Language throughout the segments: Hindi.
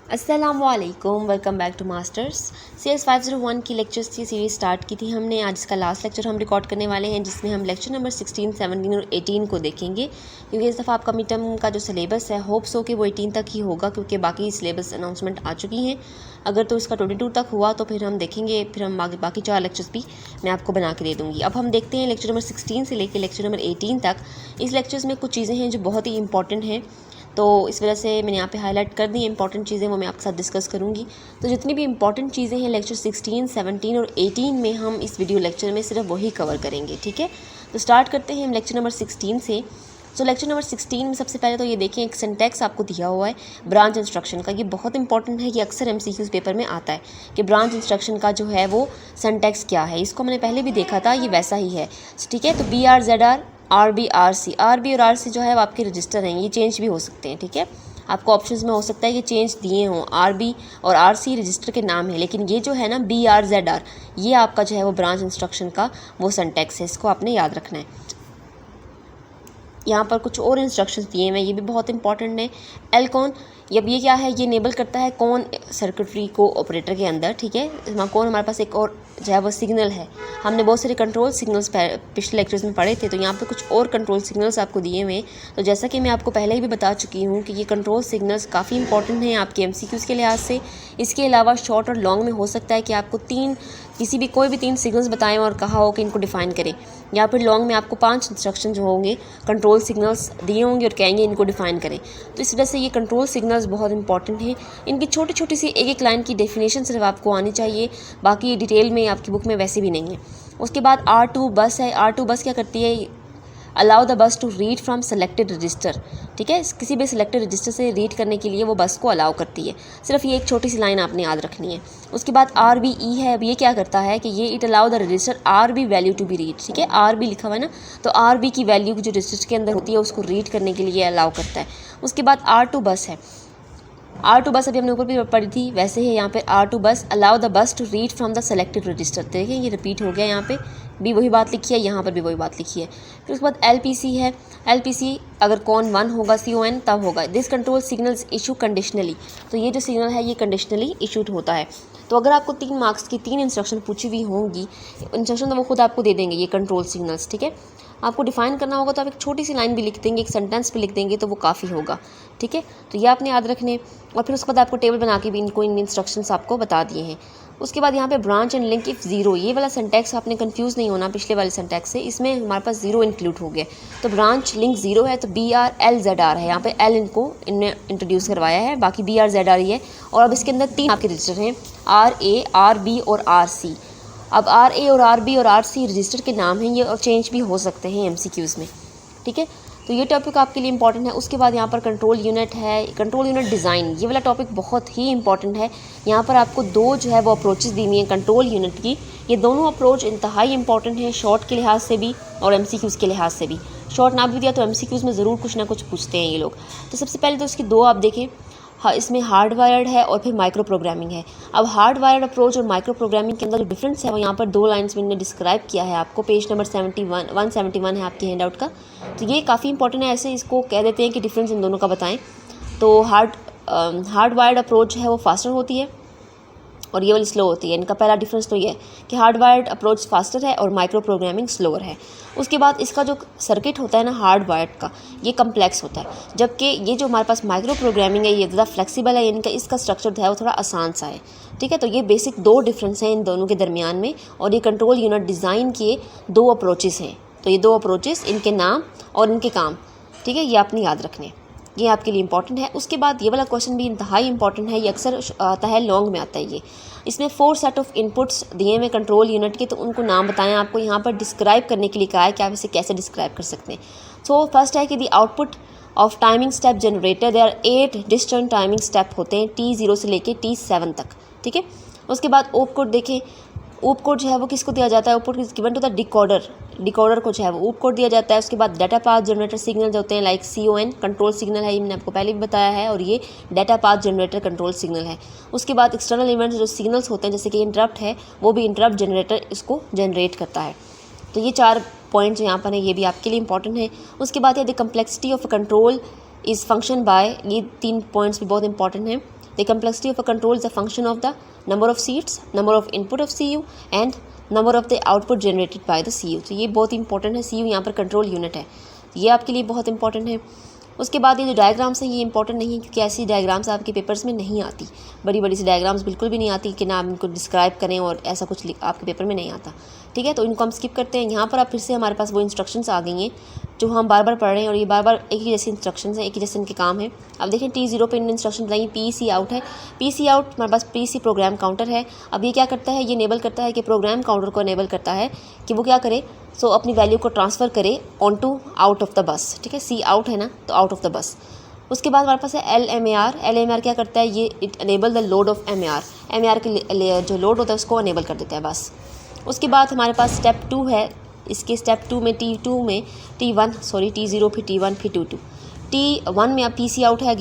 अस्सलामुअलैकुम, welcome back to masters. cs501 की लेक्चर्स की सीरीज़ स्टार्ट की थी हमने। आज इसका लास्ट लेक्चर हम रिकॉर्ड करने वाले हैं, जिसमें हम लेक्चर नंबर 16, 17 और 18 को देखेंगे, क्योंकि इस दफ़ा आपका मिड टर्म का जो सिलेबस है होप्स हो कि वो 18 तक ही होगा, क्योंकि बाकी सिलेबस अनाउंसमेंट आ चुकी हैं। अगर तो इसका 22 तक हुआ तो फिर हम देखेंगे, फिर हम बाकी 4 लेक्चर्स भी मैं आपको बना के दे दूँगी। अब हम देखते हैं लेक्चर नंबर 16 से लेकर लेक्चर नंबर 18 तक। इस लेक्चर्स में कुछ चीज़ें हैं जो बहुत ही इंपॉर्टेंट हैं, तो इस वजह से मैंने यहाँ पे हाईलाइट कर दी इंपॉर्टेंट चीज़ें, वो मैं आपके साथ डिस्कस करूँगी। तो जितनी भी इंपॉर्टेंट चीज़ें हैं लेक्चर 16, 17 और 18 में, हम इस वीडियो लेक्चर में सिर्फ वही कवर करेंगे, ठीक है। तो स्टार्ट करते हैं हम लेक्चर नंबर 16 से। तो लेक्चर नंबर 16 में सबसे पहले तो ये देखें, एक सिंटैक्स आपको दिया हुआ है ब्रांच इंस्ट्रक्शन का। ये बहुत इंपॉर्टेंट है, ये अक्सर MCQs पेपर में आता है कि ब्रांच इंस्ट्रक्शन का जो है वो सिंटैक्स क्या है। इसको मैंने पहले भी देखा था, ये वैसा ही है, ठीक है। तो BR, ZR, RB, RB और RC जो है वो आपके रजिस्टर हैं, ये चेंज भी हो सकते हैं, ठीक है। आपको ऑप्शंस में हो सकता है कि चेंज दिए हों, RB और RC रजिस्टर के नाम है, लेकिन ये जो है ना BR, ZR, ये आपका जो है वो ब्रांच इंस्ट्रक्शन का वो सिंटैक्स है, इसको आपने याद रखना है। यहाँ पर कुछ और इंस्ट्रक्शंस दिए हुए हैं, ये भी बहुत इंपॉर्टेंट है। एलकॉन, अब ये क्या है, ये इनेबल करता है कौन सर्किटरी को ऑपरेटर के अंदर, ठीक है। कौन हमारे पास एक और जो है वो सिग्नल है। हमने बहुत सारे कंट्रोल सिग्नल्स पिछले लेक्चर्स में पढ़े थे, तो यहाँ पे कुछ और कंट्रोल सिग्नल्स आपको दिए हुए हैं। तो जैसा कि मैं आपको पहले ही भी बता चुकी हूँ कि ये कंट्रोल सिग्नल्स काफ़ी इंपॉर्टेंट हैं आपके MCQs के लिहाज से। इसके अलावा शॉर्ट और लॉन्ग में हो सकता है कि आपको कोई भी तीन सिग्नल्स बताएं और कहा हो कि इनको डिफ़ाइन करें, या फिर लॉन्ग में आपको 5 इंस्ट्रक्शन जो होंगे कंट्रोल सिग्नल्स दिए होंगे और कहेंगे इनको डिफ़ाइन करें। तो इस वजह से ये कंट्रोल सिग्नल्स बहुत इंपॉर्टेंट हैं। इनकी छोटी छोटी सी एक लाइन की डेफिनेशन सिर्फ आपको आनी चाहिए, बाकी डिटेल में आपकी बुक में वैसे भी नहीं है। उसके बाद R2 बस है। R2 बस क्या करती है, allow the bus to read from selected register, ठीक है। किसी भी सिलेक्टेड रजिस्टर से रीड करने के लिए वो बस को अलाउ करती है। सिर्फ ये एक छोटी सी लाइन आपने याद रखनी है। उसके बाद RBE है। अब ये क्या करता है कि ये it allow the register RB value to be read, ठीक है। RB लिखा हुआ है ना, तो RB की वैल्यू जो रजिस्टर के अंदर होती है उसको रीड करने के लिए अलाउ करता है। उसके बाद R2 बस है। R2 बस अभी हमने ऊपर भी पढ़ी थी, वैसे है यहाँ पे R2 bus allow the bus to read from the selected register. देखिए ये रिपीट हो गया, यहाँ पे भी वही बात लिखी है, यहाँ पर भी वही बात लिखी है। फिर उसके बाद LPC है। LPC अगर कौन 1 होगा, CON तब होगा। This control signals issue conditionally, तो ये जो सिग्नल है ये कंडीशनली इशूड होता है। तो अगर आपको 3 मार्क्स की 3 इंस्ट्रक्शन पूछी हुई होंगी, इंस्ट्रक्शन तो वो खुद आपको दे देंगे ये कंट्रोल सिग्नल्स, ठीक है। आपको डिफाइन करना होगा तो आप एक छोटी सी लाइन भी लिख देंगे, एक सेंटेंस भी लिख देंगे तो वो काफ़ी होगा, ठीक है। तो ये आपने याद रखने, और फिर उसके बाद आपको टेबल बना के भी इन इंस्ट्रक्शंस आपको बता दिए हैं। उसके बाद यहाँ पे branch and link if zero, ये वाला सिंटैक्स आपने कंफ्यूज नहीं होना पिछले वाले सिंटैक्स से, इसमें हमारे पास ज़ीरो इंक्लूड हो गया। तो ब्रांच लिंक ज़ीरो है तो BRLZR है, यहाँ पे L इनने इंट्रोड्यूस करवाया है, बाकी BRZR ही है। और अब इसके अंदर 3 आपके रजिस्टर हैं, RA, RB और RC। अब RA और RB और RC रजिस्टर के नाम हैं, ये और चेंज भी हो सकते हैं MCQs में, ठीक है। तो ये टॉपिक आपके लिए इंपॉर्टेंट है। उसके बाद यहाँ पर कंट्रोल यूनिट है, कंट्रोल यूनिट डिज़ाइन, ये वाला टॉपिक बहुत ही इंपॉर्टेंट है। यहाँ पर आपको 2 जो है वो अप्रोचेस दी हुई हैं कंट्रोल यूनिट की। ये दोनों अप्रोच इंतहाई इंपॉर्टेंट है, शॉर्ट के लिहाज से भी और MCQs के लिहाज से भी। शॉर्ट ना भी दिया तो MCQs में ज़रूर कुछ ना कुछ पूछते हैं ये लोग। तो सबसे पहले तो इसकी 2 आप देखें, हाँ, इसमें हार्ड वायर्ड है और फिर माइक्रो प्रोग्रामिंग है। अब हार्ड वायर्ड अप्रोच और माइक्रो प्रोग्रामिंग के अंदर जो डिफरेंस है वो यहाँ पर 2 लाइन्स में इन्होंने डिस्क्राइब किया है आपको। पेज नंबर 171 है आपके हैंड आउट का। तो ये काफ़ी इंपॉर्टेंट है, ऐसे इसको कह देते हैं कि डिफरेंस इन दोनों का बताएं। तो हार्ड वायर्ड अप्रोच है वो फास्टर होती है और ये वाली स्लो होती है। इनका पहला डिफरेंस तो ये है कि हार्ड वायर्ड अप्रोच फास्टर है और माइक्रो प्रोग्रामिंग स्लोअर है। उसके बाद इसका जो सर्किट होता है ना हार्ड वायर्ड का, ये कम्प्लेक्स होता है, जबकि ये जो हमारे पास माइक्रो प्रोग्रामिंग है ये ज़्यादा फ्लेक्सिबल है, इनका इसका स्ट्रक्चर जो है वो थोड़ा आसान सा है, ठीक है। तो ये बेसिक 2 डिफरेंस हैं इन दोनों के दरमियान में, और ये कंट्रोल यूनिट डिज़ाइन के 2 अप्रोचेस हैं। तो ये 2 अप्रोचेस, इनके नाम और इनके काम, ठीक है, ये आपने याद रखने, ये आपके लिए इंपॉर्टेंट है। उसके बाद ये वाला क्वेश्चन भी इंतहाई इंपॉर्टेंट है, ये अक्सर आता है, लॉन्ग में आता है ये। इसमें 4 सेट ऑफ इनपुट्स दिए हुए कंट्रोल यूनिट के, तो उनको नाम बताएं। आपको यहाँ पर डिस्क्राइब करने के लिए कहा है कि आप इसे कैसे डिस्क्राइब कर सकते हैं। सो फर्स्ट है कि the output of timing step generator, there 8 distant timing step होते हैं T0 से लेके T7 तक, ठीक है। उसके बाद ओप कोड देखें। ऊप कोड जो है वो किसको दिया जाता है, opcode given to the decoder को जो है वो ऊप कोड दिया जाता है। उसके बाद डाटा पाथ जनरेटर सिग्नल जो होते हैं लाइक CON कंट्रोल सिग्नल है, ये मैंने आपको पहले भी बताया है, और ये data path generator control signal है। उसके बाद एक्सटर्नल इवेंट्स जो सिग्नल्स होते हैं जैसे कि इंटरप्ट है, वो भी इंटरप्ट जनरेटर इसको जनरेट करता है। तो ये 4 पॉइंट्स यहाँ पर हैं, ये भी आपके लिए इंपॉर्टेंट है। उसके बाद यदि complexity of control is function by, ये 3 पॉइंट्स भी बहुत इंपॉर्टेंट हैं। The complexity of a control is a function of the number of seats, number of input of C U and number of the output generated by the C U. तो ये बहुत इंपॉर्टेंट है, सी यू यहाँ पर कंट्रोल यूनिट है, ये आपके लिए बहुत इंपॉर्टेंट है। उसके बाद ये जो डायग्राम्स हैं ये इंपॉर्टेंट नहीं है, क्योंकि ऐसी डायग्राम्स आपके पेपर्स में नहीं आती, बड़ी बड़ी सी डायग्राम्स बिल्कुल भी नहीं आती कि ना आप इनको डिस्क्राइब करें, और ऐसा कुछ आपके पेपर में नहीं आता, ठीक है। तो इनको हम स्किप करते हैं। यहाँ पर आप फिर से हमारे पास वो इंस्ट्रक्शंस आ गई हैं जो हम बार बार पढ़ रहे हैं, और ये बार बार एक ही जैसी इंस्ट्रक्शंस हैं, एक ही जैसे इनके काम है। अब देखें T0 पे इन इंस्ट्रक्शन बताइए, PC आउट है, PC आउट हमारे पास PC प्रोग्राम काउंटर है। अब ये क्या करता है, ये इनेबल करता है कि प्रोग्राम काउंटर को इनेबल करता है कि वो क्या करे, सो अपनी वैल्यू को ट्रांसफ़र करे on to out of the bus, ठीक है। C आउट है ना, तो आउट ऑफ द बस। उसके बाद हमारे पास है LMAR क्या करता है, ये it enable the load of MAR के जो लोड होता है उसको अनेबल कर देता है बस। उसके बाद हमारे पास स्टेप 2 है, इसके स्टेप 2 में T0 फिर T1 फिर T1 में अब PC आउट है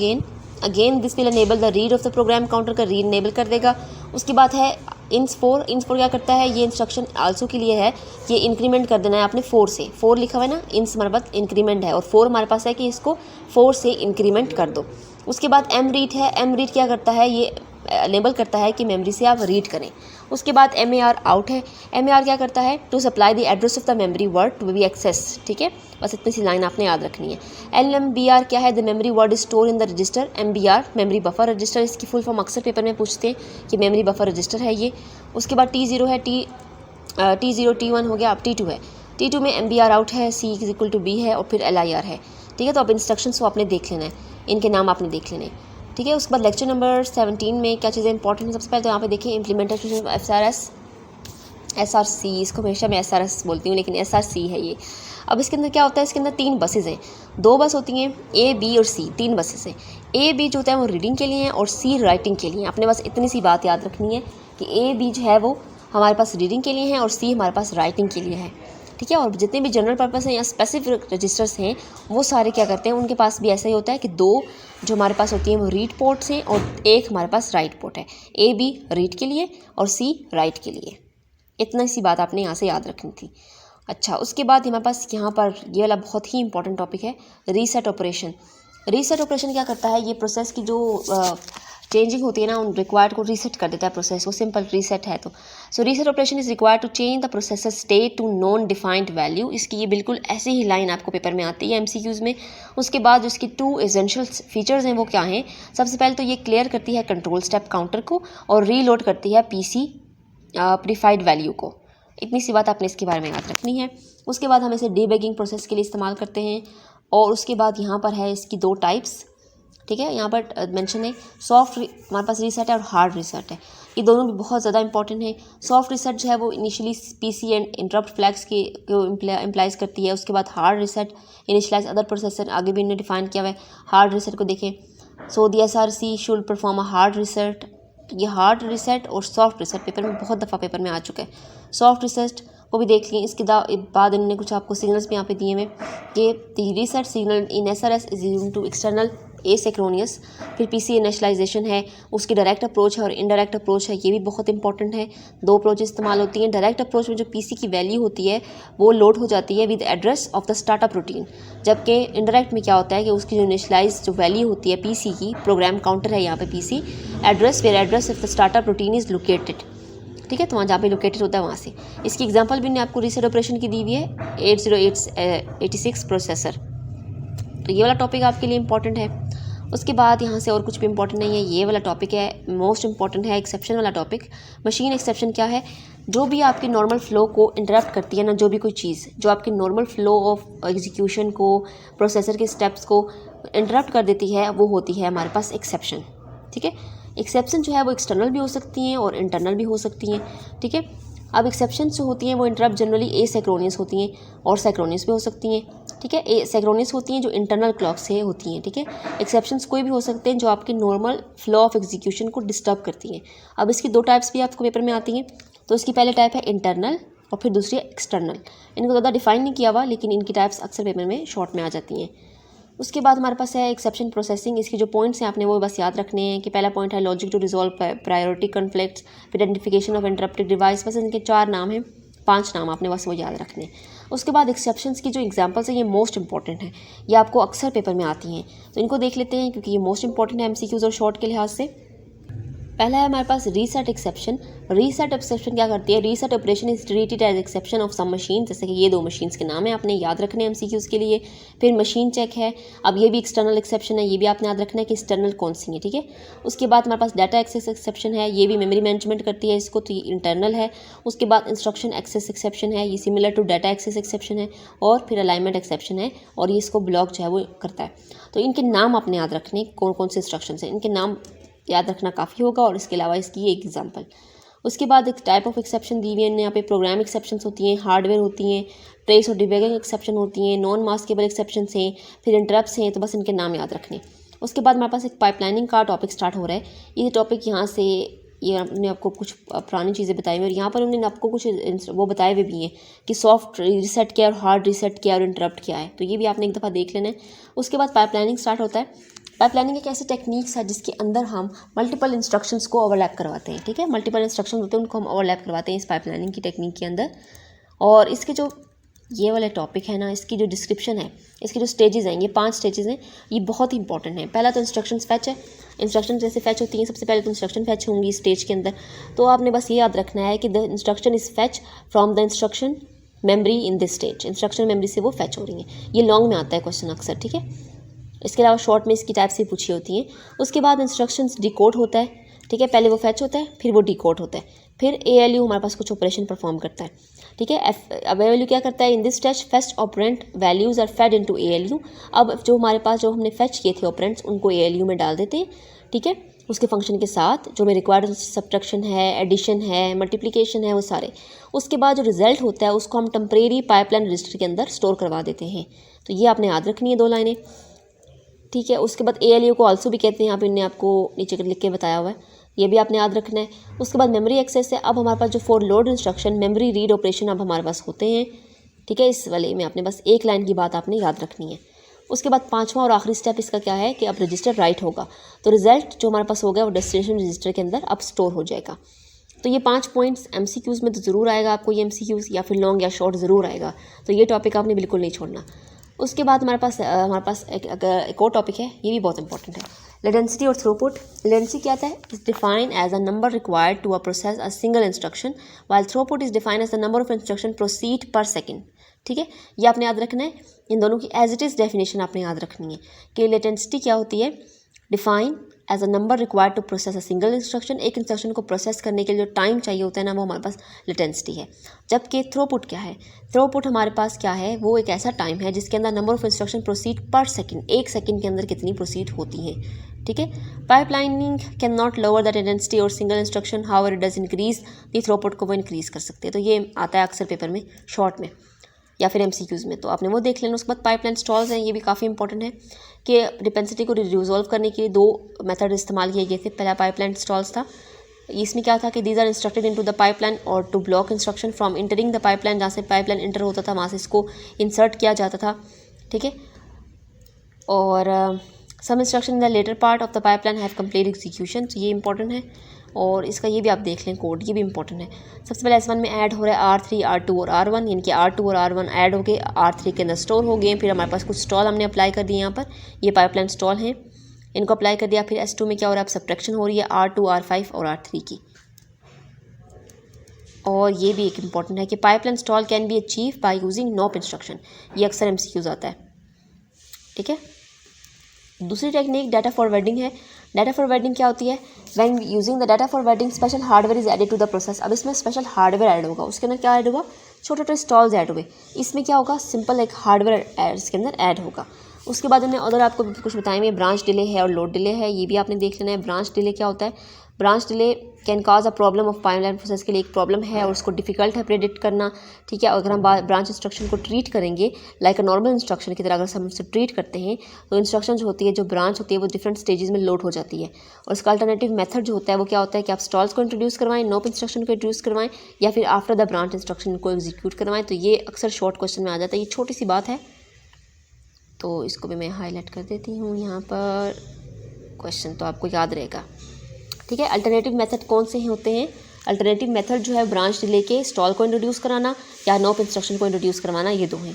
again this will enable the read of the program counter का रीड इनेबल कर देगा। उसके बाद है INS4 क्या करता है, ये इंस्ट्रक्शन आल्सो के लिए है, ये इंक्रीमेंट कर देना है आपने 4 से, 4 लिखा हुआ है ना, INS हमारे पास इंक्रीमेंट है, और 4 हमारे पास है कि इसको 4 से इंक्रीमेंट कर दो। उसके बाद MRead है, MRead क्या करता है, ये अनेबल करता है कि मेमोरी से आप रीड करें। उसके बाद MAR आउट है, MAR क्या करता है, to supply the address of the memory word to be access, ठीक है। बस इतनी सी लाइन आपने याद रखनी है। LMBR क्या है, the memory word is store in the register, MBR memory buffer register, इसकी फुल फॉर्म अक्सर पेपर में पूछते हैं कि मेमोरी बफर रजिस्टर है ये। उसके बाद T0 है, T0 T1 हो गया, अब T2 है, T2 में MBR आउट है, C is equal to B है, और फिर LIR है, ठीक है। तो अब इंस्ट्रक्शंस को आपने देख लेना है, इनके नाम आपने देख लेने हैं, ठीक है। उसके बाद लेक्चर नंबर 17 में क्या चीज़ें इंपॉर्टेंट हैं, सबसे पहले तो यहाँ पे देखिए इम्प्लीमेंटेशन ऑफ SRC, इसको हमेशा मैं SRS बोलती हूँ लेकिन SRC है ये। अब इसके अंदर क्या होता है, इसके अंदर 3 बसेज हैं, 2 बस होती हैं A, B और C, 3 बसेज हैं। A, B जो होता है वो रीडिंग के लिए है, और C राइटिंग के लिए। आपने बस इतनी सी बात याद रखनी है कि A, B जो है वो हमारे पास रीडिंग के लिए है, और C हमारे पास राइटिंग के लिए है, ठीक है। और जितने भी जनरल पर्पस हैं या स्पेसिफिक रजिस्टर्स हैं वो सारे क्या करते हैं, उनके पास भी ऐसा ही होता है कि 2 जो हमारे पास होती हैं वो रीड पोर्ट्स हैं, और 1 हमारे पास राइट पोर्ट है। A, B रीड के लिए और C राइट के लिए, इतना सी बात आपने यहाँ से याद रखनी थी। अच्छा, उसके बाद हमारे पास यहाँ पर ये वाला बहुत ही इंपॉर्टेंट टॉपिक है, रीसेट ऑपरेशन। रीसेट ऑपरेशन क्या करता है, ये प्रोसेस की जो चेंजिंग होती है ना, उन रिक्वायर्ड को रीसेट कर देता है प्रोसेस को, सिंपल रीसेट है। तो so reset operation is required to change the processor state to non defined value. इसकी ये बिल्कुल ऐसी ही लाइन आपको पेपर में आती है MCQs में। उसके बाद जो इसकी 2 एसेंशियल फीचर्स हैं वो क्या हैं, सबसे पहले तो ये क्लियर करती है कंट्रोल स्टेप काउंटर को, और रीलोड करती है PC प्रीफाइड वैल्यू को। इतनी सी बात आपने इसके बारे में याद रखनी है। उसके बाद हम इसे डीबगिंग प्रोसेस के लिए इस्तेमाल करते हैं। और उसके बाद यहाँ पर है इसकी 2 टाइप्स, ठीक है। यहाँ पर मेंशन है सॉफ्ट हमारे पास रीसेट है और हार्ड रीसेट है, ये दोनों भी बहुत ज़्यादा इंपॉर्टेंट है। सॉफ्ट रीसेट जो है वो initially PC and interrupt flags को इम्प्लाइज करती है। उसके बाद hard reset initialize other processor, आगे भी इन्होंने डिफाइन किया हुआ है। हार्ड रीसेट को देखें, सो दी SRC should perform a hard reset. ये हार्ड रीसेट और सॉफ्ट रीसेट पेपर में बहुत दफ़ा पेपर में आ चुका है। सॉफ्ट रीसेट को भी देख लें। इसके बाद इन्होंने कुछ आपको सिग्नल्स भी यहाँ पे दिए हुए कि the reset signal in SRS is used to external asynchronous. फिर PC इनिशियलाइजेशन है, उसकी डायरेक्ट अप्रोच है और इनडायरेक्ट अप्रोच है, ये भी बहुत इंपॉर्टेंट है। 2 अप्रोच इस्तेमाल होती हैं। डायरेक्ट अप्रोच में जो PC की वैल्यू होती है वो लोड हो जाती है with address of the startup routine, जबकि इनडायरेक्ट में क्या होता है कि उसकी जो इनिशियलाइज जो वैल्यू होती है PC की, प्रोग्राम काउंटर है यहाँ पे PC एड्रेस, फिर address of the startup routine is located, ठीक है। तो वहाँ जहाँ पे लोकेटेड होता है वहाँ से। इसकी एग्जांपल भी मैंने आपको रीसेट ऑपरेशन की दी हुई है, 8086 प्रोसेसर। तो ये वाला टॉपिक आपके लिए इंपॉर्टेंट है। उसके बाद यहाँ से और कुछ भी इंपॉर्टेंट नहीं है, ये वाला टॉपिक है मोस्ट इंपॉर्टेंट है, एक्सेप्शन वाला टॉपिक। मशीन एक्सेप्शन क्या है, जो भी आपकी नॉर्मल फ्लो को इंटरप्ट करती है ना, जो भी कोई चीज़ जो आपकी नॉर्मल फ्लो ऑफ एग्जीक्यूशन को, प्रोसेसर के स्टेप्स को इंटरप्ट कर देती है, वो होती है हमारे पास एक्सेप्शन, ठीक है। एक्सेप्शन जो है वो एक्सटर्नल भी हो सकती हैं और इंटरनल भी हो सकती हैं, ठीक है। अब एक्सेप्शन जो होती हैं वो इंटरप्ट जनरली एसिंक्रोनियस होती हैं और सिंक्रोनियस भी हो सकती हैं, ठीक है। सिंक्रोनियस होती हैं जो इंटरनल क्लॉक से होती हैं, ठीक है। एक्सेप्शंस कोई भी हो सकते हैं जो आपके नॉर्मल फ्लो ऑफ एग्जीक्यूशन को डिस्टर्ब करती हैं। अब इसकी 2 टाइप्स भी आपको पेपर में आती हैं। तो इसकी पहले टाइप है इंटरनल और फिर दूसरी एक्सटर्नल। इनको ज़्यादा डिफाइन नहीं किया हुआ, लेकिन इनकी टाइप्स अक्सर पेपर में शॉर्ट में आ जाती हैं। उसके बाद हमारे पास है एक्सेप्शन प्रोसेसिंग। इसके जो पॉइंट्स हैं आपने वो बस याद रखने हैं कि पहला पॉइंट है logic to resolve priority conflicts, फिर आइडेंटिफिकेशन ऑफ इंटरप्टेड डिवाइस। बस इनके 4 नाम हैं, 5 नाम आपने बस वो याद रखने हैं। उसके बाद एक्सेप्शंस की जो एग्जांपल्स हैं ये मोस्ट इंपॉर्टेंट हैं, ये आपको अक्सर पेपर में आती हैं, तो इनको देख लेते हैं क्योंकि ये मोस्ट इंपॉर्टेंट है MCQs और शॉर्ट के लिहाज से। पहला है हमारे पास रीसेट एक्सेप्शन। रीसेट एक्सेप्शन क्या करती है? Reset operation is treated as exception of some machine, जैसे कि ये 2 मशीन्स के नाम है, आपने याद रखने हैं एमसीक्यूज़ के लिए। फिर मशीन चेक है, अब ये भी एक्सटर्नल एक्सेप्शन है, ये भी आपने याद रखना है कि एक्सटर्नल कौन सी है, ठीक है। उसके बाद हमारे पास डाटा एक्सेस एक्सेप्शन है, ये भी मेमोरी मैनेजमेंट करती है इसको, तो ये इंटरनल है। उसके बाद इंस्ट्रक्शन एक्सेस एक्सेप्शन है, ये similar to data access exception है। और फिर अलाइनमेंट एक्सेप्शन है, और ये इसको ब्लॉक जो है वो करता है। तो इनके नाम आपने याद रखने, कौन कौन से इंस्ट्रक्शन हैं, इनके नाम याद रखना काफ़ी होगा। और इसके अलावा इसकी एक एग्जांपल। उसके बाद एक टाइप ऑफ एक्सेप्शन दी हुई है यहाँ पे, प्रोग्राम एक्सेप्शंस होती हैं, हार्डवेयर होती हैं, ट्रेस और डिबगिंग एक्सेप्शन होती हैं, नॉन मास्केबल एक्सेप्शंस हैं, फिर इंटरप्ट्स हैं। तो बस इनके नाम याद रखने। उसके बाद हमारे पास एक पाइपलाइनिंग का टॉपिक स्टार्ट हो रहा है। ये टॉपिक यहाँ से, ये हमने आपको कुछ पुरानी चीज़ें बताई हुई और यहाँ पर उन्होंने आपको कुछ वो बताए हुए भी हैं कि सॉफ्ट रीसेट क्या है और हार्ड रीसेट क्या है और इंटरप्ट क्या है, तो ये भी आपने एक दफ़ा देख लेना है। उसके बाद पाइपलाइनिंग स्टार्ट होता है। पाइपलाइनिंग एक ऐसी टेक्निक्स है जिसके अंदर हम मल्टीपल इंस्ट्रक्शंस को ओवरलैप करवाते हैं, ठीक है। मल्टीपल इंस्ट्रक्शन होते हैं, उनको हम ओवरलैप करवाते हैं इस पाइपलाइनिंग की टेक्निक के अंदर। और इसके जो ये वाला टॉपिक है ना, इसकी जो डिस्क्रिप्शन है, इसके जो स्टेजेस हैं, ये 5 स्टेजेस हैं, ये बहुत ही इंपॉर्टेंट है। पहला तो इंस्ट्रक्शंस फैच है। इंस्ट्रक्शन जैसे फैच होती हैं, सबसे पहले तो इंस्ट्रक्शन फैच होंगी स्टेज के अंदर। तो आपने बस ये याद रखना है कि the instruction is fetch from the instruction memory in this stage. Instruction memory से वो फैच हो रही हैं। ये लॉन्ग में आता है क्वेश्चन अक्सर, ठीक है। इसके अलावा शॉर्ट में इसकी टाइप से पूछी होती हैं। उसके बाद इंस्ट्रक्शंस डिकोड होता है, ठीक है। पहले वो फैच होता है, फिर वो डिकोड होता है, फिर ALU हमारे पास कुछ ऑपरेशन परफॉर्म करता है, ठीक है। अब ALU क्या करता है? In this stage first operand values are fed into ALU। अब जो हमारे पास जो हमने फैच किए थे ऑपरेंट्स, उनको ALU में डाल देते हैं, ठीक है, उसके फंक्शन के साथ जो में रिक्वायर्ड सब्ट्रैक्शन है, एडिशन है, मल्टीप्लिकेशन है, वो सारे। उसके बाद जो रिजल्ट होता है उसको हम टेम्परेरी पाइपलाइन रजिस्टर के अंदर स्टोर करवा देते हैं। तो ये आपने याद रखनी है 2 लाइनें, ठीक है। उसके बाद ALU को आल्सो भी कहते हैं, यहाँ पे इन्हें आपको नीचे लिख के बताया हुआ है, ये भी आपने याद रखना है। उसके बाद मेमोरी एक्सेस है। अब हमारे पास जो for load instruction, memory read operation अब हमारे पास होते हैं, ठीक है। इस वाले में आपने बस 1 लाइन की बात आपने याद रखनी है। उसके बाद 5वां और आखिरी स्टेप इसका क्या है कि अब रजिस्टर राइट होगा, तो रिजल्ट जो हमारे पास हो गया वो डेस्टिनेशन रजिस्टर के अंदर अब स्टोर हो जाएगा। तो ये 5 पॉइंट्स MCQs में तो ज़रूर आएगा आपको, ये MCQs या फिर लॉन्ग या शॉर्ट ज़रूर आएगा, तो ये टॉपिक आपने बिल्कुल नहीं छोड़ना। उसके बाद हमारे पास एक और टॉपिक है, ये भी बहुत इंपॉर्टेंट है, लेटेंसिटी और थ्रूपुट। लेटेंसी क्या है? Is defined as a number required to process a single instruction, while throughput is defined as the number of instruction proceed per second, ठीक है। ये आपने याद रखना है। इन दोनों की एज इट इज़ डेफिनेशन आपने याद रखनी है कि लेटेंसिटी क्या होती है? Define as a number required to process a single instruction, एक इंस्ट्रक्शन को प्रोसेस करने के लिए जो टाइम चाहिए होता है ना, वो हमारे पास लेटेंसिटी है। जबकि थ्रूपुट क्या है? थ्रूपुट हमारे पास क्या है? वो एक ऐसा टाइम है जिसके अंदर number of instruction proceed per second, 1 second के अंदर कितनी प्रोसीड होती हैं, ठीक है। Pipelining can not lower the latency और single instruction, however it does increase the throughput को वो इंक्रीज कर सकते हैं। तो ये आता है अक्सर पेपर में शॉर्ट में या फिर MCQs में, तो आपने वो देख लेना। उसके बाद पाइपलाइन स्टॉल्स हैं, ये भी काफ़ी इंपॉर्टेंट है कि डिपेंसिटी को रिजॉल्व करने के लिए 2 मेथड इस्तेमाल किए गए थे। पहला पाइपलाइन स्टॉल्स था, इसमें क्या था कि these are instructed into the pipeline और to block instruction from entering the pipeline, जहाँ से पाइपलाइन इंटर होता था वहाँ से इसको इंसर्ट किया जाता था, ठीक है। और some instruction in the latter part of the pipeline have complete execution, तो ये इंपॉर्टेंट है। और इसका ये भी आप देख लें कोड, ये भी इंपॉर्टेंट है। सबसे पहले S1 में ऐड हो रहा है R3, R2 और R1, यानी कि R2 और R1 ऐड हो गए, R3 के अंदर स्टोर हो गए। फिर हमारे पास कुछ स्टॉल हमने अप्लाई कर दिए, यहाँ पर ये पाइपलाइन स्टॉल हैं, इनको अप्लाई कर दिया। फिर S2 में क्या हो रहा है? अब सब्ट्रैक्शन हो रही है R2, R5 और R3 की। और ये भी एक इंपॉर्टेंट है कि pipeline stall can be achieve by using nop instruction, ये अक्सर MCQs आता है, ठीक है। दूसरी टेक्निक डाटा फॉरवर्डिंग है। डाटा फॉरवर्डिंग क्या होती है? When using the data forwarding special hardware is added to the process. अब इसमें स्पेशल हार्डवेयर ऐड होगा, उसके अंदर क्या ऐड होगा? छोटे छोटे स्टॉल्स ऐड हुए, इसमें क्या होगा? सिंपल एक हार्डवेयर इसके अंदर ऐड होगा। उसके बाद हमने अगर आपको कुछ बताएंगे, ब्रांच डिले है और लोड डिले है, ये भी आपने देख लेना है। ब्रांच डिले क्या होता है? Branch delay can cause a problem of pipeline process, के लिए एक प्रॉब्लम है और उसको डिफिकल्ट है प्रेडिक्ट करना, ठीक है। अगर हम ब्रांच इंस्ट्रक्शन को ट्रीट करेंगे लाइक अ नॉर्मल इंस्ट्रक्शन की तरह अगर हम उससे ट्रीट करते हैं, तो इंस्ट्रक्शन जो होती है, जो ब्रांच होती है, वो डिफरेंट स्टेजेस में लोड हो जाती है। और इसका अल्टरनेटिव मेथड जो होता है वो क्या होता है कि आप स्टॉल्स को इंट्रोड्यूस करवाएं, नॉप इंस्ट्रक्शन को इंट्रोड्यूस करवाएं, या फिर आफ्टर द ब्रांच इंस्ट्रक्शन को एग्जीक्यूट करवाएं। तो ये अक्सर शॉर्ट क्वेश्चन में आ जाता है, ये छोटी सी बात है, तो इसको भी मैं हाईलाइट कर देती हूँ यहाँ पर, क्वेश्चन तो आपको याद रहेगा, ठीक है। अल्टरनेटिव मेथड कौन से होते हैं? अल्टरनेटिव मेथड जो है ब्रांच डिले के स्टॉल को इंट्रोड्यूस कराना या नॉप इंस्ट्रक्शन को इंट्रोड्यूस करवाना, ये 2 हैं।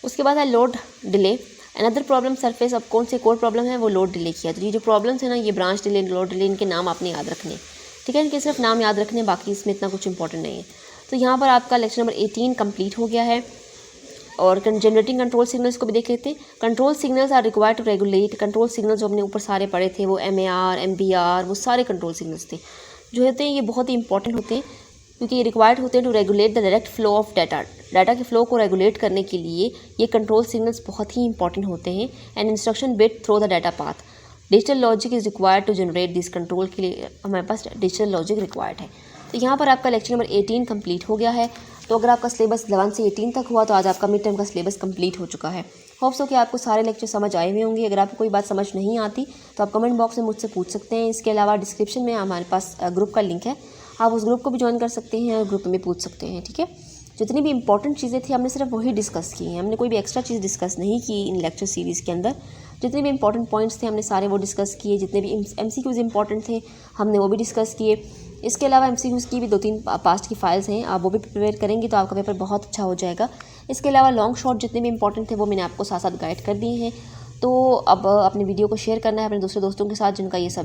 उसके बाद है load delay. Another problem surface, अब कौन से कोर प्रॉब्लम है वो लोड डिले किया। तो ये जो प्रॉब्लम्स है ना, ये ब्रांच डिले, लोड डिले, इनके नाम आपने याद रखने, ठीक है, इनके सिर्फ नाम याद रखने, बाकी इसमें इतना कुछ इंपॉर्टेंट नहीं है। तो यहाँ पर आपका लेक्चर नंबर 18 कंप्लीट हो गया है। और जनरेटिंग कंट्रोल सिग्नल्स को भी देख लेते हैं। Control signals are required to regulate, control signals जो हमने ऊपर सारे पढ़े थे, वो MAR, MBR, वो सारे कंट्रोल सिग्नल्स थे जो होते हैं, ये बहुत ही इंपॉर्टेंट होते हैं क्योंकि ये रिक्वायर्ड होते हैं to regulate the direct flow of data. Data के फ्लो को रेगुलेट करने के लिए ये कंट्रोल सिग्नल्स बहुत ही इंपॉर्टेंट होते हैं। And instruction bit through the data path, digital logic is required to generate this control के लिए हमारे पास डिजिटल लॉजिक रिक्वायर्ड है। तो यहाँ पर आपका लेक्चर नंबर 18 कंप्लीट हो गया है। तो अगर आपका सिलेबस 11 से 18 तक हुआ तो आज आपका मिड टर्म का सिलेबस कंप्लीट हो चुका है। होप्स हो कि आपको सारे लेक्चर समझ आए हुए होंगे। अगर आपको कोई बात समझ नहीं आती तो आप कमेंट बॉक्स में मुझसे पूछ सकते हैं। इसके अलावा डिस्क्रिप्शन में हमारे पास ग्रुप का लिंक है, आप उस ग्रुप को भी ज्वाइन कर सकते हैं और ग्रुप में भी पूछ सकते हैं, ठीक है। जितनी भी इंपॉर्टेंट चीज़ें थी हमने सिर्फ वही डिस्कस की हैं, हमने कोई भी एक्स्ट्रा चीज़ डिस्कस नहीं की इन लेक्चर सीरीज़ के अंदर। जितने भी इंपॉर्टेंट पॉइंट्स थे हमने सारे वो डिस्कस किए, जितने भी MCQs इंपॉर्टेंट थे हमने वो भी डिस्कस किए। इसके अलावा MCQs की भी 2-3 पास्ट की फाइल्स हैं, आप वो भी प्रिपेयर करेंगे तो आपका पेपर बहुत अच्छा हो जाएगा। इसके अलावा लॉन्ग शॉर्ट जितने भी इंपॉर्टेंट थे वो मैंने आपको साथ साथ गाइड कर दिए हैं। तो अब अपने वीडियो को शेयर करना है अपने दूसरे दोस्तों के साथ जिनका ये सब